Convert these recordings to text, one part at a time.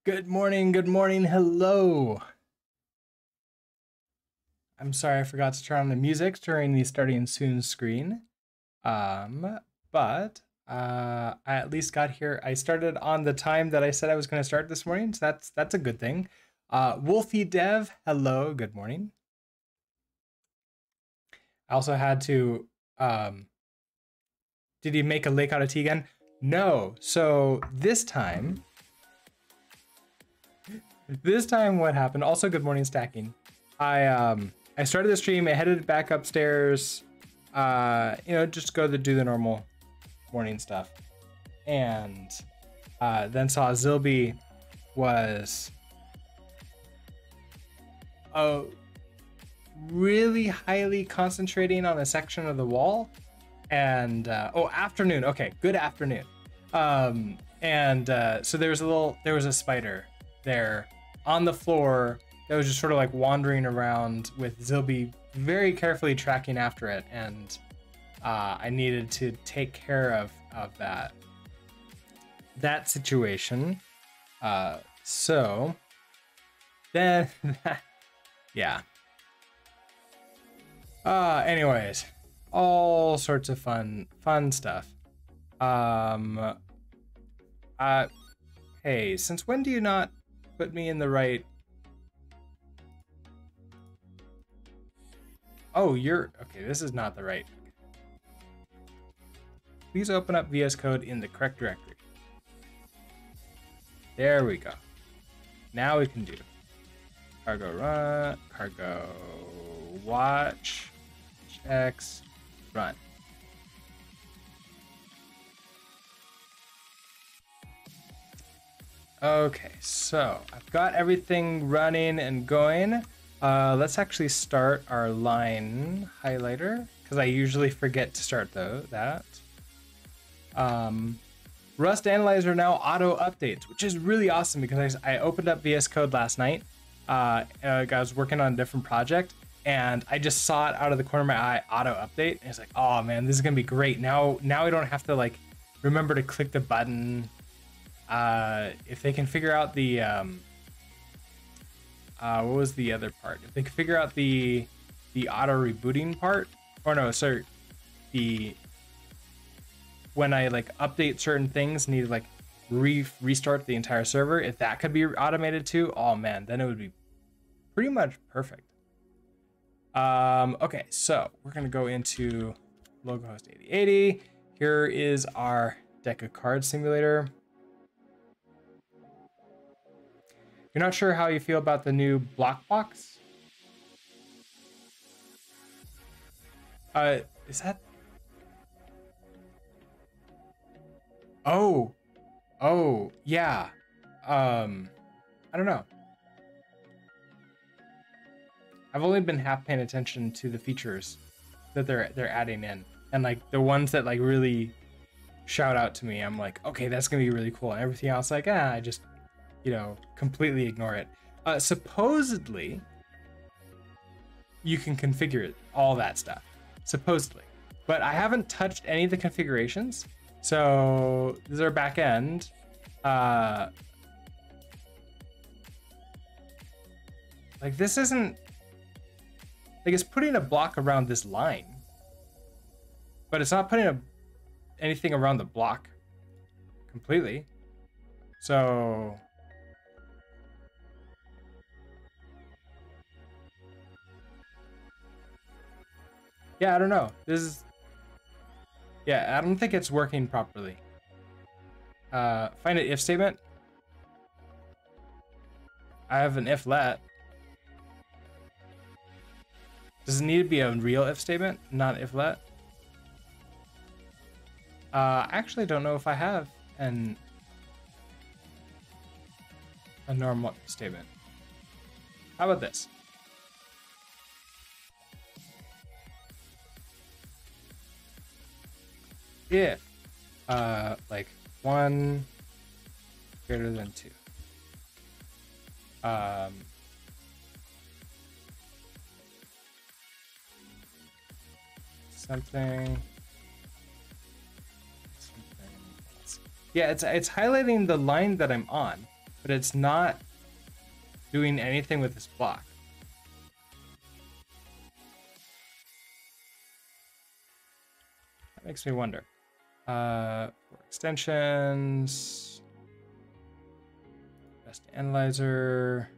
Good morning, hello. I'm sorry I forgot to turn on the music during the starting soon screen. But I at least got here. I started on the time that I said I was going to start this morning, so that's a good thing. Wolfie Dev, hello, good morning. I also had to did he make a lake out of tea again? No. So this time what happened? Also, good morning, Stacking. I started the stream. I headed back upstairs. Just go to do the normal morning stuff, and then saw Zilby was really highly concentrating on a section of the wall, and afternoon. Okay, good afternoon. So there was a spider there on the floor that was just sort of like wandering around with Zilby very carefully tracking after it, and I needed to take care of that situation. So then, yeah. Anyways, all sorts of fun stuff. Hey, since when do you not put me in the right? Oh, you're okay. This is not the right. Please open up VS Code in the correct directory. There we go. Now we can do cargo run, cargo watch, checks, run. Okay, so I've got everything running and going. Let's actually start our line highlighter, because I usually forget to start that. Rust Analyzer now auto updates, which is really awesome because I opened up VS Code last night. I was working on a different project, and I just saw it out of the corner of my eye, auto update, and it's like, oh man, this is gonna be great. Now I don't have to like remember to click the button. If they can figure out the what was the other part? If they can figure out the auto rebooting part, or no, sorry, when I like update certain things, need to like restart the entire server. If that could be automated too, oh man, then it would be pretty much perfect. Okay, so we're gonna go into localhost 8080. Here is our deck of cards simulator. You're not sure how you feel about the new block box? Is that? Oh, yeah. I don't know. I've only been half paying attention to the features that they're adding in, and like the ones that like really shout out to me, I'm like, okay, that's gonna be really cool. And everything else, like, I just, completely ignore it. Supposedly, you can configure it, all that stuff, supposedly, but I haven't touched any of the configurations. So this is our back end. Like this isn't like, it's putting a block around this line, but it's not putting anything around the block completely. So yeah, I don't know. I don't think it's working properly. Find an if statement. I have an if let. Does it need to be a real if statement, not if let? I actually don't know if I have a normal statement. How about this? If like 1 greater than 2. Something else. Yeah, it's highlighting the line that I'm on, but it's not doing anything with this block. That makes me wonder. For extensions, best analyzer.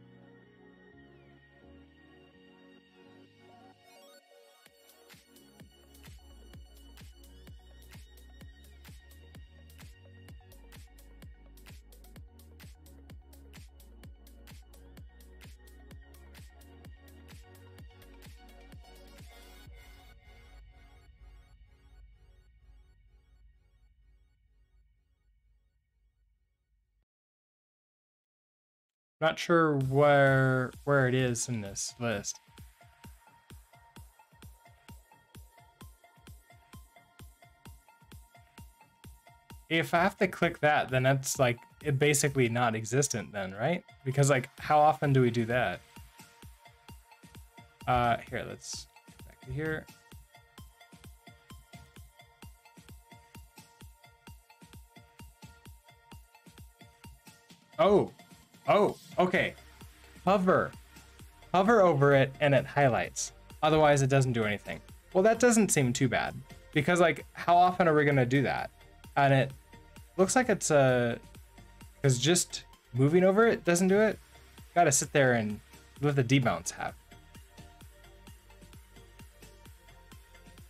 Not sure where it is in this list. If I have to click that, then that's like it basically not existent then, right? Because like how often do we do that? Here, let's go back to here. Oh, okay. Hover over it and it highlights. Otherwise it doesn't do anything. Well, that doesn't seem too bad because like how often are we gonna do that? And it looks like it's because just moving over it doesn't do it. Gotta sit there and what the debounce have.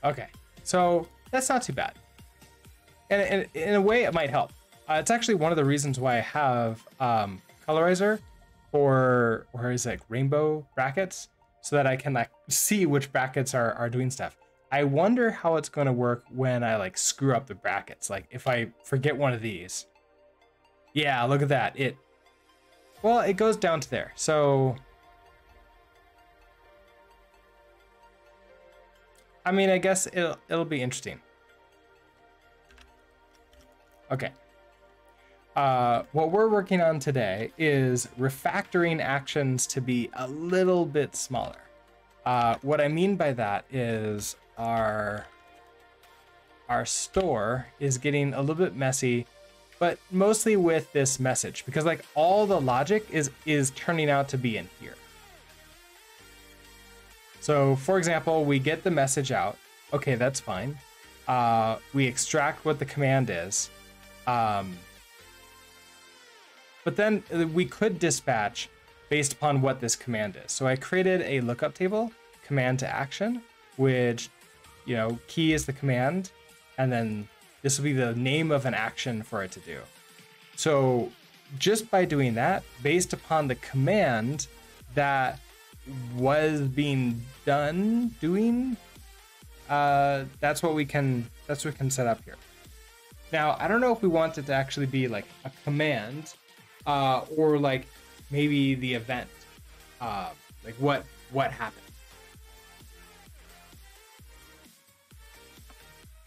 Okay, so that's not too bad. And in a way it might help. It's actually one of the reasons why I have colorizer or is it like rainbow brackets so that I can like see which brackets are doing stuff. I wonder how it's going to work when I like screw up the brackets. Like if I forget one of these. Yeah, look at that. It goes down to there. So I mean, I guess it'll be interesting. Okay. What we're working on today is refactoring actions to be a little bit smaller. What I mean by that is our store is getting a little bit messy, but mostly with this message because like all the logic is turning out to be in here. So for example, we get the message out. Okay, that's fine. We extract what the command is. But then we could dispatch based upon what this command is. So I created a lookup table, command to action, which, you know, key is the command, and then this will be the name of an action for it to do. So just by doing that, based upon the command that was being doing, that's what we can set up here. Now, I don't know if we want it to actually be like a command, or like maybe the event, like what happened.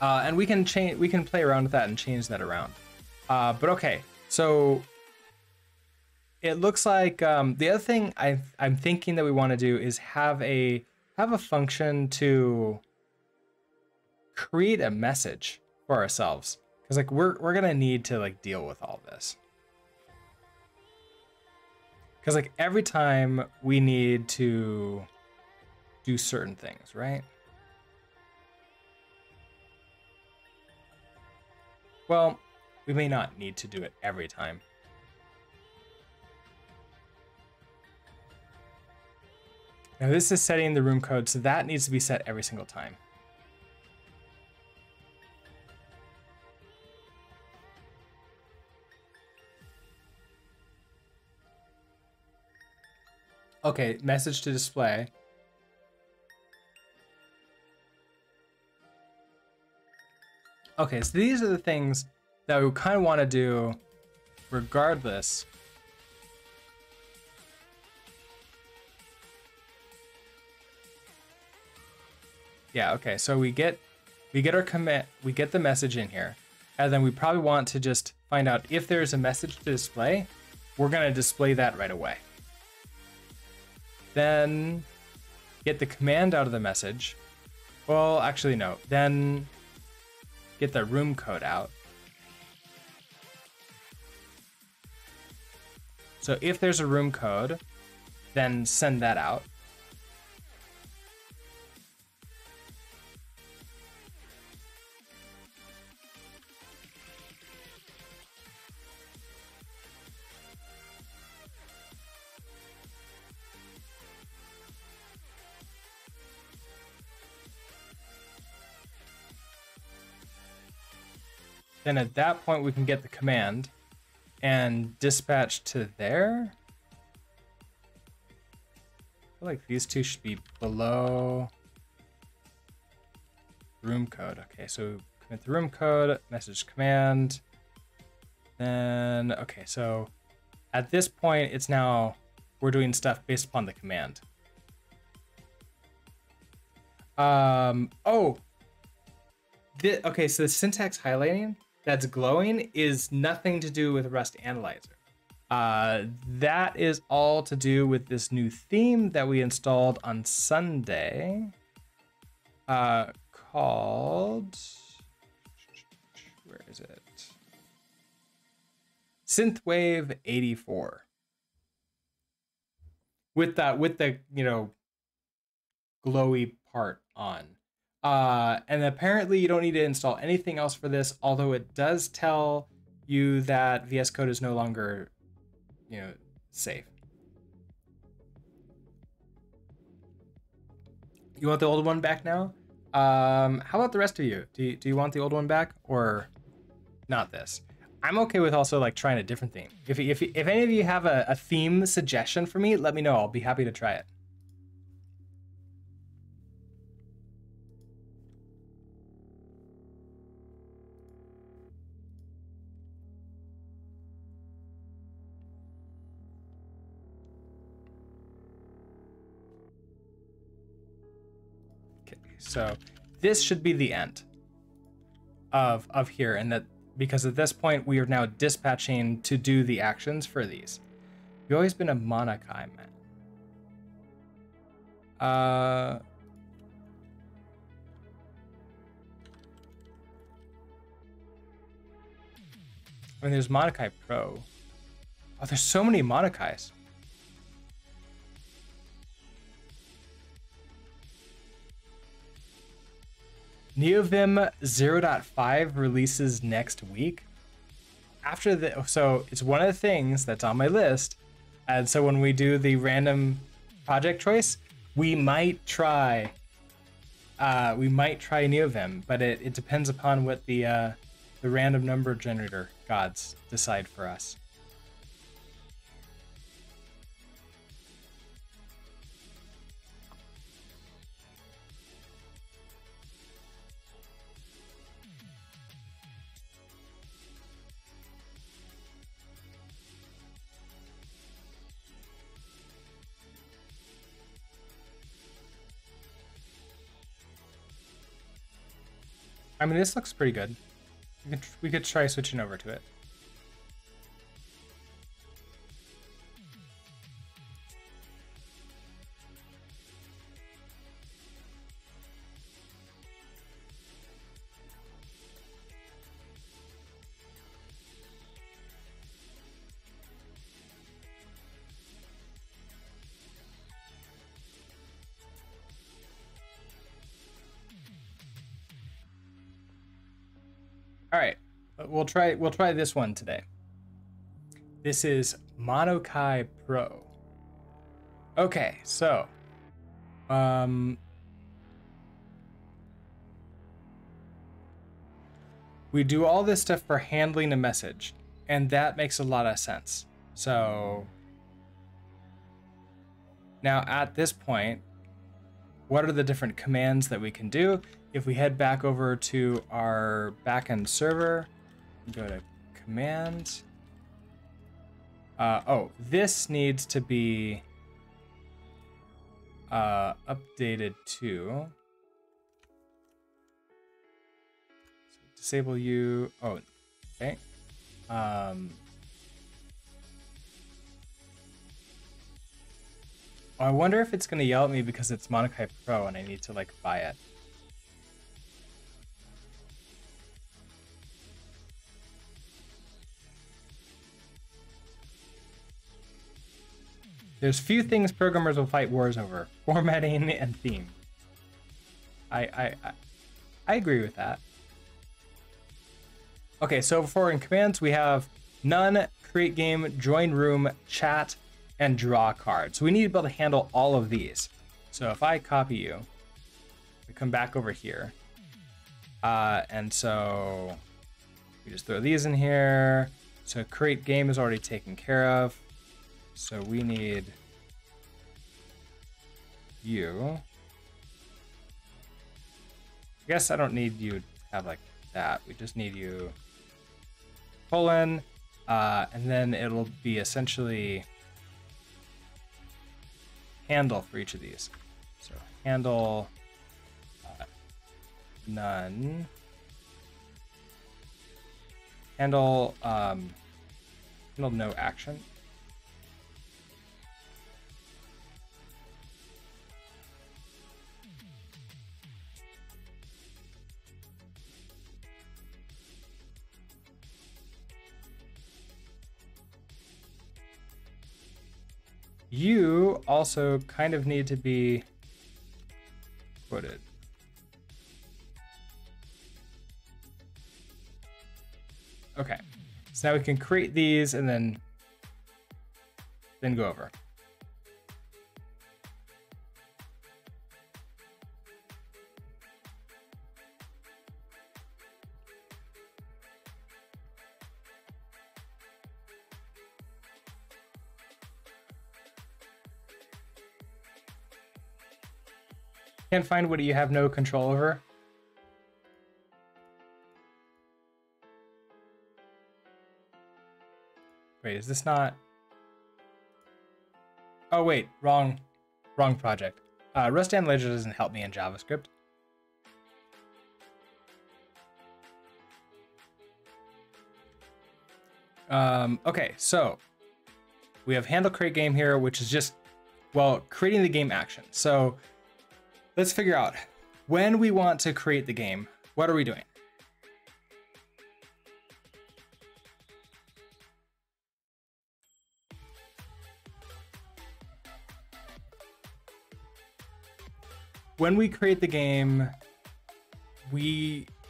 And we can play around with that and change that around. But okay, so it looks like the other thing I'm thinking that we want to do is have a function to create a message for ourselves. Because like we're gonna need to like deal with all this. Because like every time we need to do certain things, right? Well, we may not need to do it every time. Now this is setting the room code, so that needs to be set every single time. Okay, message to display. Okay, so these are the things that we kind of want to do regardless. Yeah, okay, so we get our commit, we get the message in here, and then we probably want to just find out if there's a message to display, we're gonna display that right away. Then get the command out of the message. Well, actually no, then get the room code out. So if there's a room code, then send that out. Then at that point, we can get the command and dispatch to there. I feel like these two should be below room code. Okay, so commit the room code, message command. Then, okay, so at this point, it's now, we're doing stuff based upon the command. Okay, so the syntax highlighting that's glowing is nothing to do with Rust Analyzer. That is all to do with this new theme that we installed on Sunday, called, where is it? Synthwave 84. With the you know, glowy part on. And apparently you don't need to install anything else for this, although it does tell you that VS Code is no longer, you know, safe. You want the old one back now? How about the rest of you? Do you want the old one back or not this? I'm okay with also like trying a different theme. If any of you have a theme suggestion for me, let me know. I'll be happy to try it. So this should be the end of here, and that because at this point we are now dispatching to do the actions for these. You've always been a Monakai man. I mean, there's Monakai Pro. Oh, there's so many Monakais. NeoVim 0.5 releases next week. After the, so it's one of the things that's on my list. And so when we do the random project choice, we might try NeoVim, but it depends upon what the random number generator gods decide for us. I mean, this looks pretty good. We could try switching over to it. All right, we'll try this one today. This is Monokai Pro. Okay, so we do all this stuff for handling a message, and that makes a lot of sense. So now at this point, what are the different commands that we can do? If we head back over to our backend server, go to command. Oh, this needs to be updated to disable you. Oh, okay. I wonder if it's going to yell at me because it's Monokai Pro and I need to like buy it. There's few things programmers will fight wars over: formatting and theme. I agree with that. Okay, so for in commands we have none, create game, join room, chat, and draw card. So we need to be able to handle all of these. So if I copy you, we come back over here. And so we just throw these in here. So create game is already taken care of. So we need you. I guess I don't need you to have like that. We just need you colon, and then it'll be essentially handle for each of these. So handle none. Handle handle no action. You also kind of need to be quoted. Okay, so now we can create these and then go over. Can't find what you have no control over. Wait, is this not? Oh wait, wrong project. Rust Analyzer doesn't help me in JavaScript. Okay, so we have handle create game here, which is just, well, creating the game action. So let's figure out when we want to create the game, what are we doing? When we create the game,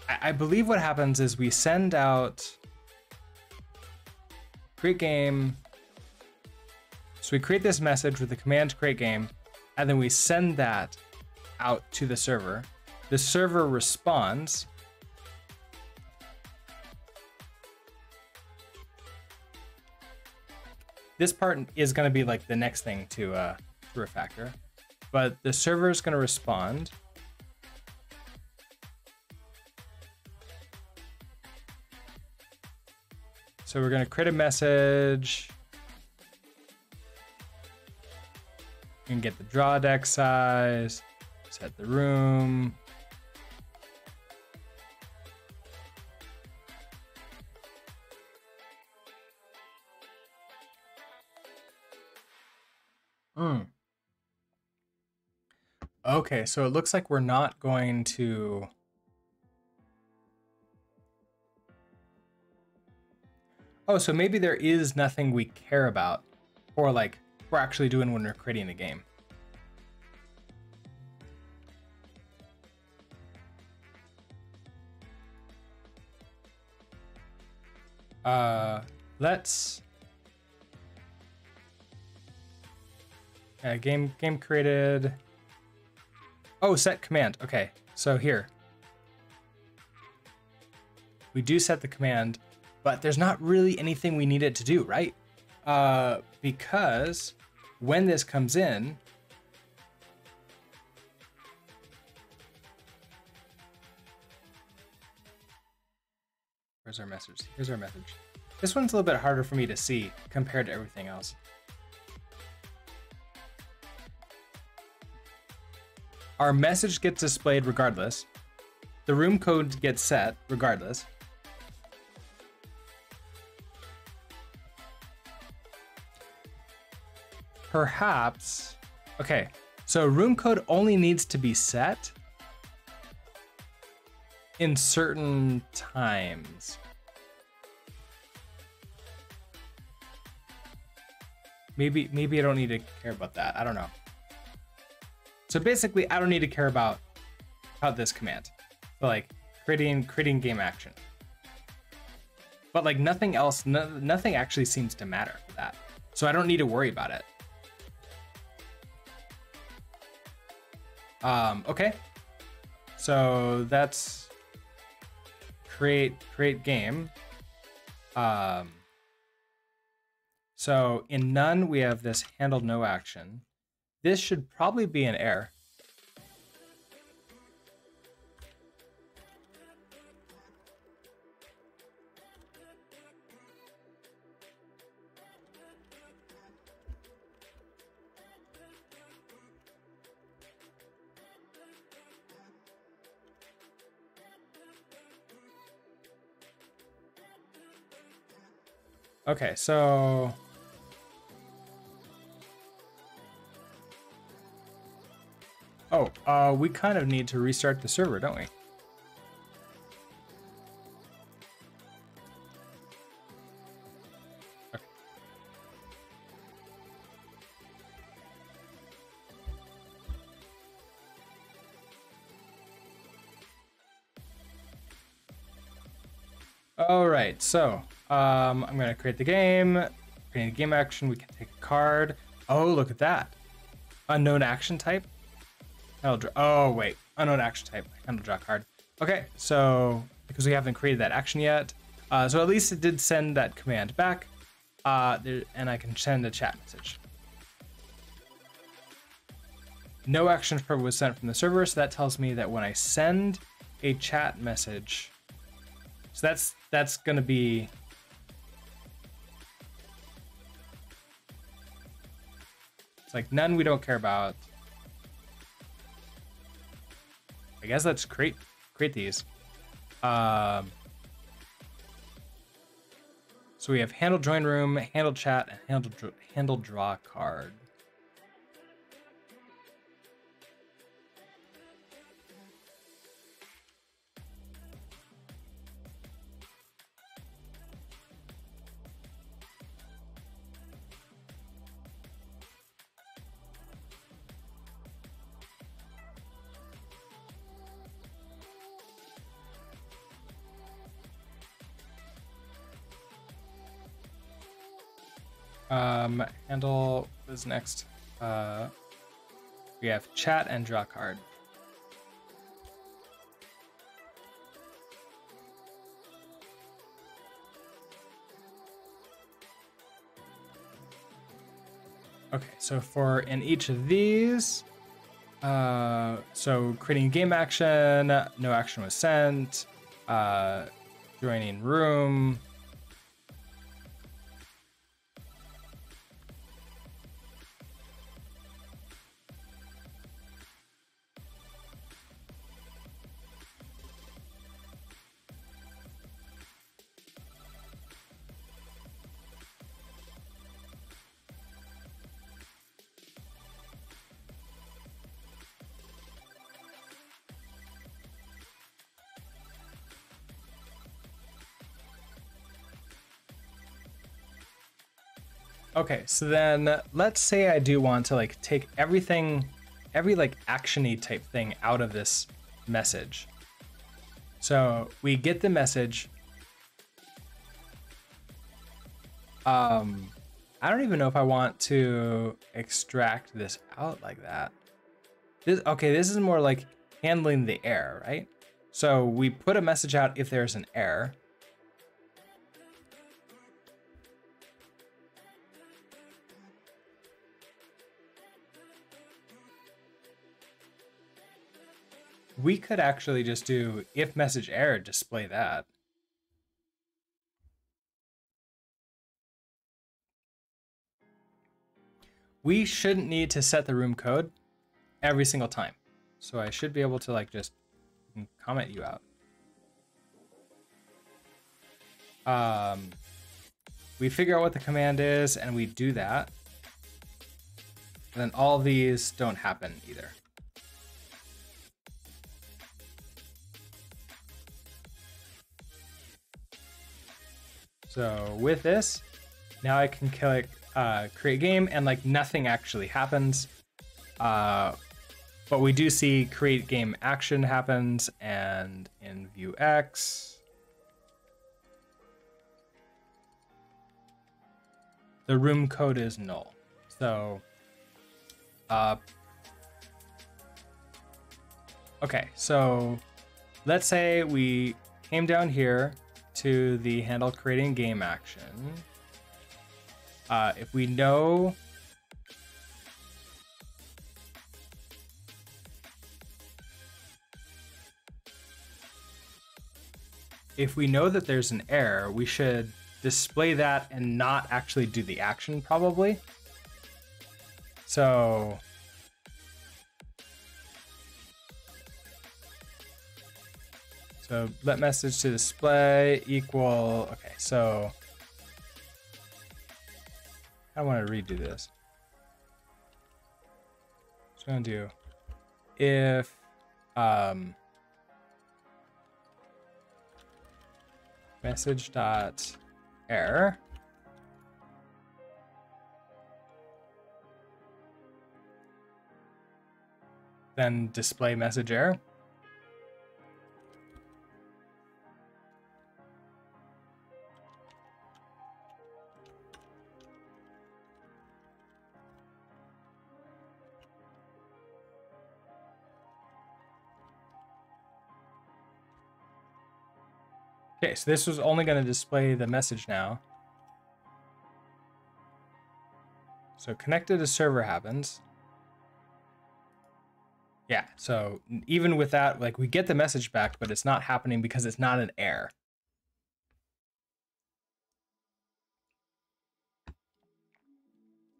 I believe what happens is we send out create game. So we create this message with the command create game, and then we send that out to the server. The server responds. This part is going to be like the next thing to refactor, but the server is going to respond. So we're going to create a message and get the draw deck size, set the room. Okay, so it looks like we're not going to. Oh, so maybe there is nothing we care about, or like we're actually doing when we're creating the game. Let's game created. Oh, set command. Okay, so here we do set the command, but there's not really anything we need it to do, right? Because when this comes in, where's our message? Here's our message. This one's a little bit harder for me to see compared to everything else. Our message gets displayed regardless. The room code gets set regardless. Perhaps, okay, so room code only needs to be set in certain times. Maybe I don't need to care about that. I don't know. So basically, I don't need to care about this command. So like creating game action. But like nothing else, nothing actually seems to matter for that. So I don't need to worry about it. Okay. So that's create game. So in none, we have this handle no action. This should probably be an error. Okay, so we kind of need to restart the server, don't we? Okay. All right, so I'm gonna create the game. Creating a game action, we can take a card. Oh, look at that. Unknown action type. Oh wait, unknown action type. Handle draw card. Okay, so because we haven't created that action yet, so at least it did send that command back, and I can send a chat message. No action was sent from the server, so that tells me that when I send a chat message, so that's gonna be. It's like none we don't care about. I guess let's create these. So we have handle join room, handle chat, and handle draw card. Handle is next. We have chat and draw card. Okay, so in each of these, so creating game action, no action was sent, joining room. Thank Okay, so then let's say I do want to like take everything, every like actiony type thing out of this message. So we get the message. I don't even know if I want to extract this out like that. This is more like handling the error, right? So we put a message out if there's an error. We could actually just do if message error, display that. We shouldn't need to set the room code every single time. So I should be able to like just comment you out. We figure out what the command is and we do that. And then all these don't happen either. So with this, now I can click create game, and like nothing actually happens. But we do see create game action happens, and in view X, the room code is null. So, okay, so let's say we came down here to the handle creating game action. If we know that there's an error, we should display that and not actually do the action, probably. So let message to display equal, okay, so I want to redo this. So I'm gonna do if message dot error, then display message error. Okay, so this was only going to display the message now. So connected to server happens. Yeah, so even with that, like we get the message back, but it's not happening because it's not an error.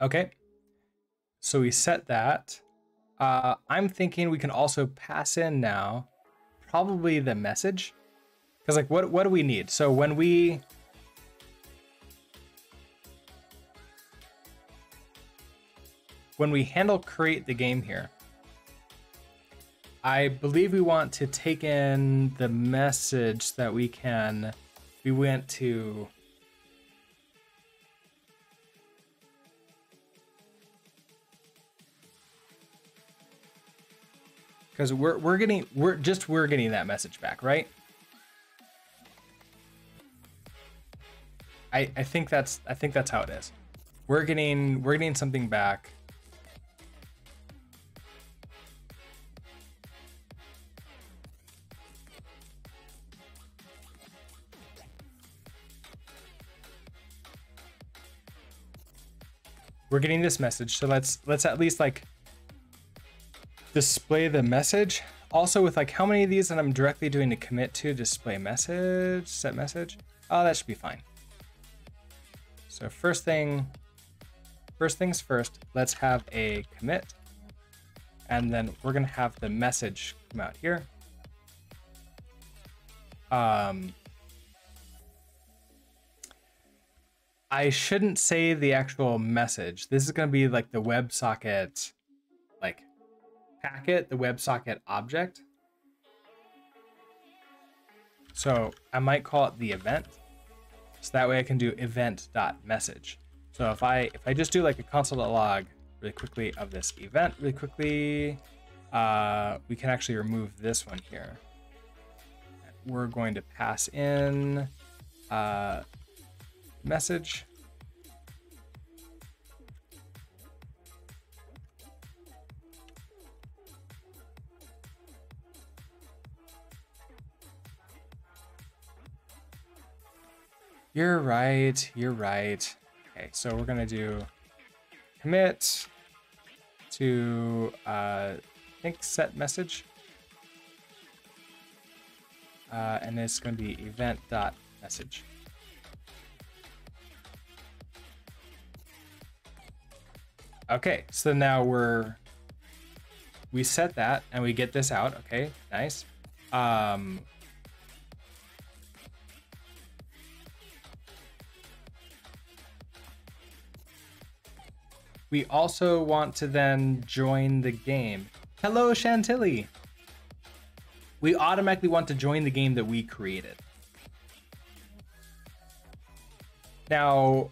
Okay, so we set that. I'm thinking we can also pass in now probably the message. Because like what do we need? So when we handle create the game here, I believe we want to take in the message that we went to because we're getting that message back, right? I think that's how it is. We're getting something back. We're getting this message, so let's at least like display the message. Also with like how many of these that I'm directly doing to commit to display message, set message. Oh, that should be fine. So first things first, let's have a commit, and then we're gonna have the message come out here. I shouldn't say the actual message. This is gonna be like the WebSocket like packet, the WebSocket object. So I might call it the event. So that way I can do event.message. So if I just do like a console.log really quickly of this event really quickly, we can actually remove this one here. We're going to pass in message. You're right. Okay, so we're gonna do commit to I think set message, and it's gonna be event.message. Okay, so now we set that and we get this out. Okay, nice. We also want to then join the game. Hello, Chantilly. We automatically want to join the game that we created. Now,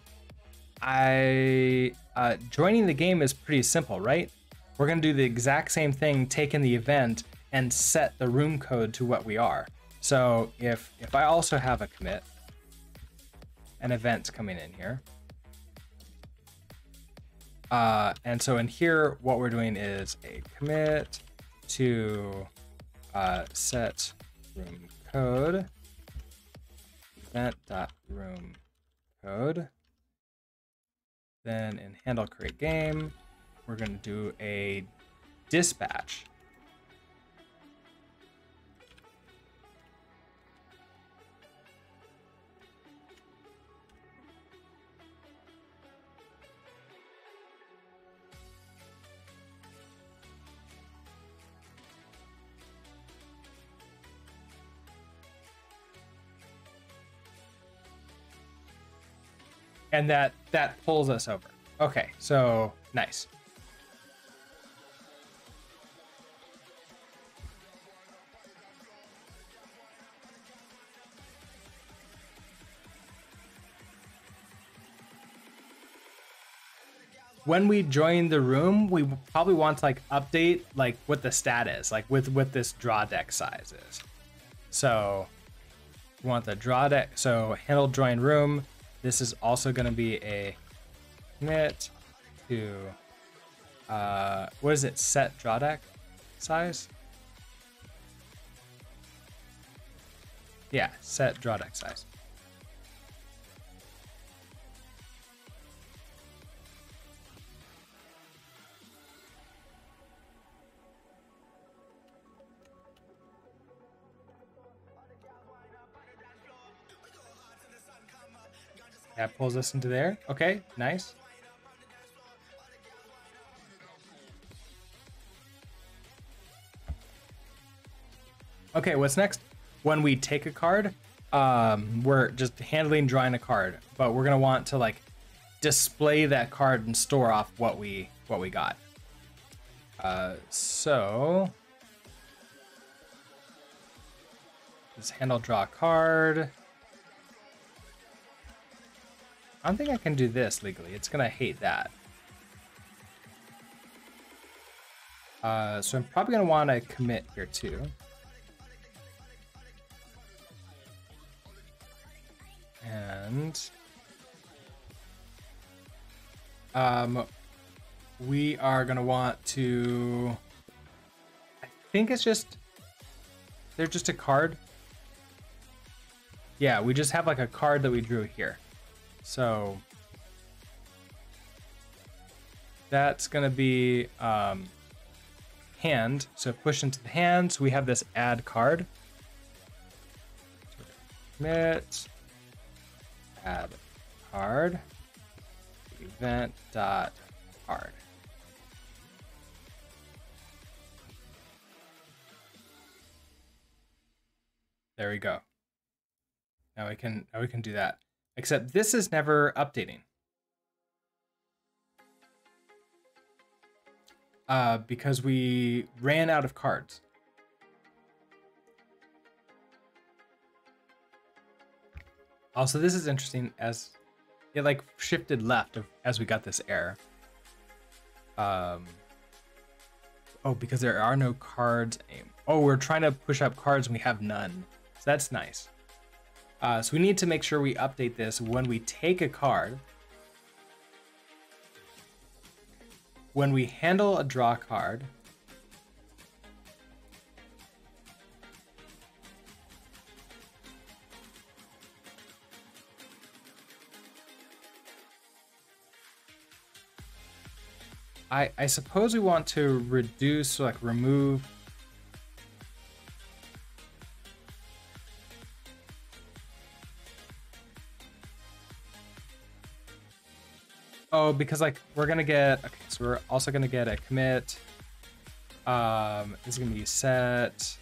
joining the game is pretty simple, right? We're gonna do the exact same thing, take in the event and set the room code to what we are. So if I also have a commit, an event's coming in here. And so in here, what we're doing is a commit to set room code, event.room code. Then in handle create game, we're going to do a dispatch. And that pulls us over. Okay, so nice. When we join the room, we probably want to like update like what the stat is, like with this draw deck size is. So we want the draw deck. So handle join room. This is also going to be a commit to, what is it? Set draw deck size? Yeah, set draw deck size. That pulls us into there. Okay, nice. Okay, what's next? When we take a card, we're just handling drawing a card, but we're gonna want to like display that card and store off what we got. So just handle draw card. I don't think I can do this legally. It's gonna hate that. So I'm probably gonna want to commit here too. And we are gonna want to, I think it's just, they're just a card. Yeah, we just have like a card that we drew here. So that's gonna be hand. So push into the hand. So we have this add card. Commit, add card, event dot card. There we go. Now we can do that. Except this is never updating. Because we ran out of cards. Also, this is interesting as it like shifted left as we got this error. Oh, because there are no cards. Oh, we're trying to push up cards and we have none. So that's nice. So we need to make sure we update this when we take a card. When we handle a draw card. I suppose we want to reduce, like remove. Oh, because like we're gonna get, okay, so we're also gonna get a commit. It's gonna be set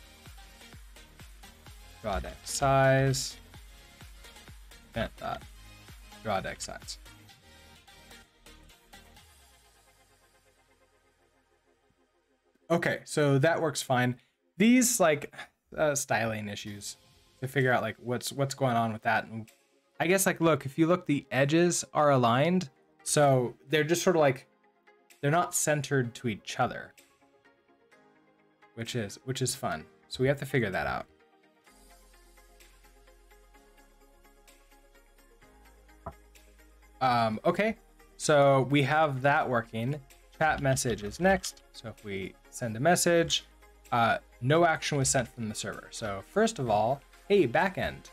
draw deck size, event dot draw deck size. Okay, so that works fine. These like styling issues to figure out like what's going on with that. And I guess like look, if you look, the edges are aligned. So they're just sort of like, they're not centered to each other, which is fun. So we have to figure that out. Okay, so we have that working. Chat message is next. So if we send a message, no action was sent from the server. So first of all, hey, backend.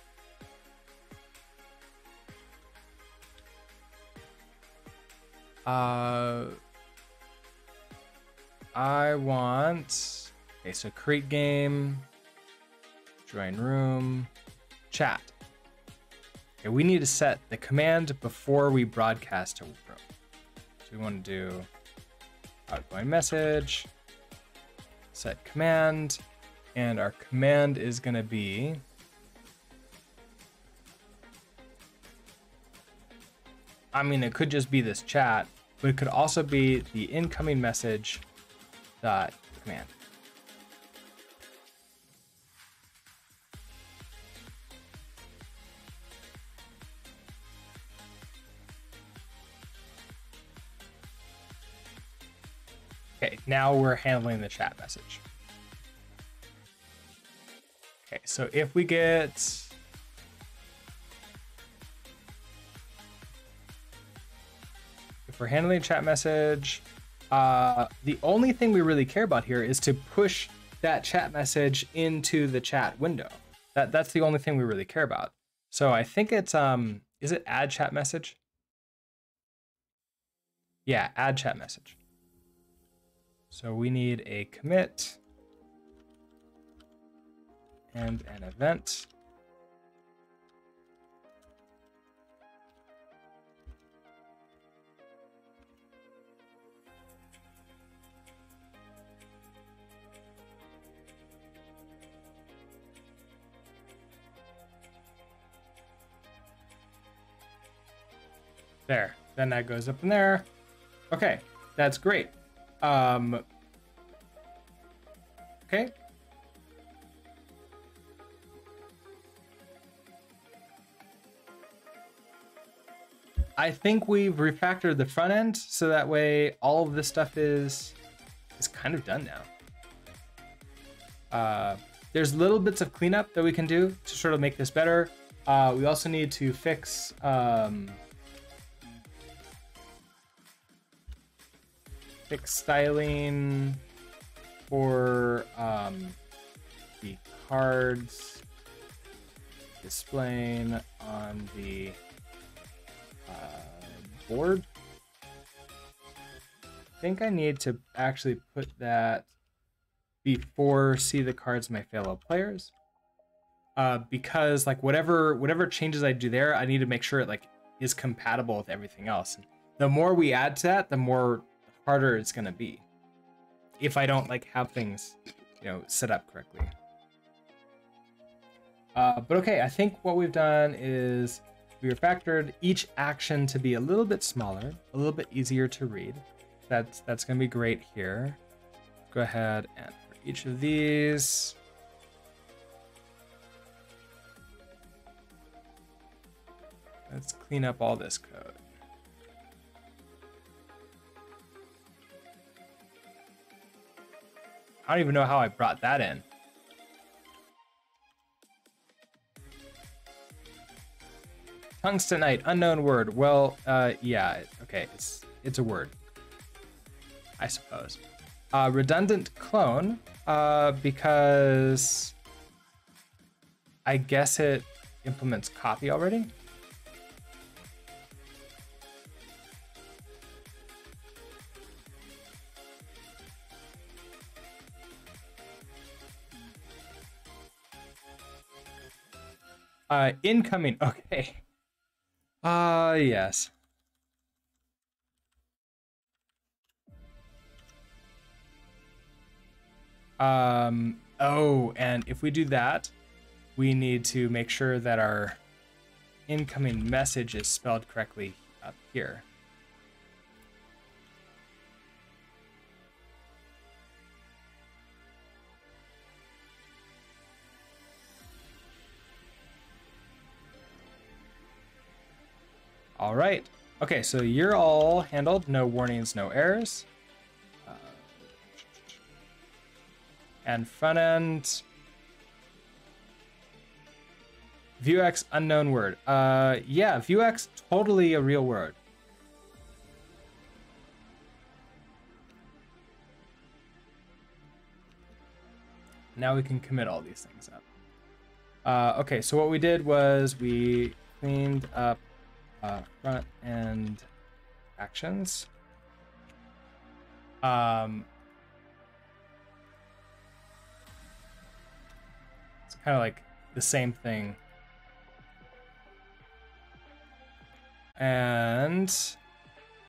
I want, okay, so create game, join room, chat. Okay, we need to set the command before we broadcast to room. So we want to do outgoing message, set command, and our command is going to be I mean, it could just be this chat, but it could also be the incoming message dot command. Okay, now we're handling the chat message. Okay, so if we get if we're handling chat message, the only thing we really care about here is to push that chat message into the chat window. That's the only thing we really care about. So I think it's is it add chat message? Yeah, add chat message. So we need a commit and an event. There, then that goes up in there. Okay, that's great. Okay. I think we've refactored the front end, so that way all of this stuff is kind of done now. There's little bits of cleanup that we can do to sort of make this better. We also need to fix styling for the cards displaying on the board. I think I need to actually put that before see the cards my fellow players, because like whatever changes I do there, I need to make sure it like is compatible with everything else. And the more we add to that, the more harder it's gonna be if I don't like have things, you know, set up correctly. But okay, I think what we've done is we refactored each action to be a little bit smaller, a little bit easier to read. That's gonna be great here. Go ahead and for each of these, let's clean up all this code. I don't even know how I brought that in. Tungstenite, unknown word. Well, yeah, okay, it's a word, I suppose. Redundant clone, because I guess it implements copy already. Incoming, okay. Yes. Oh, and if we do that, we need to make sure that our incoming message is spelled correctly up here. All right, Okay, so you're all handled. No warnings, no errors. And front end. Vuex unknown word. Yeah, Vuex totally a real word. Now we can commit all these things up. Okay, so what we did was we cleaned up front end actions. It's kind of like the same thing. And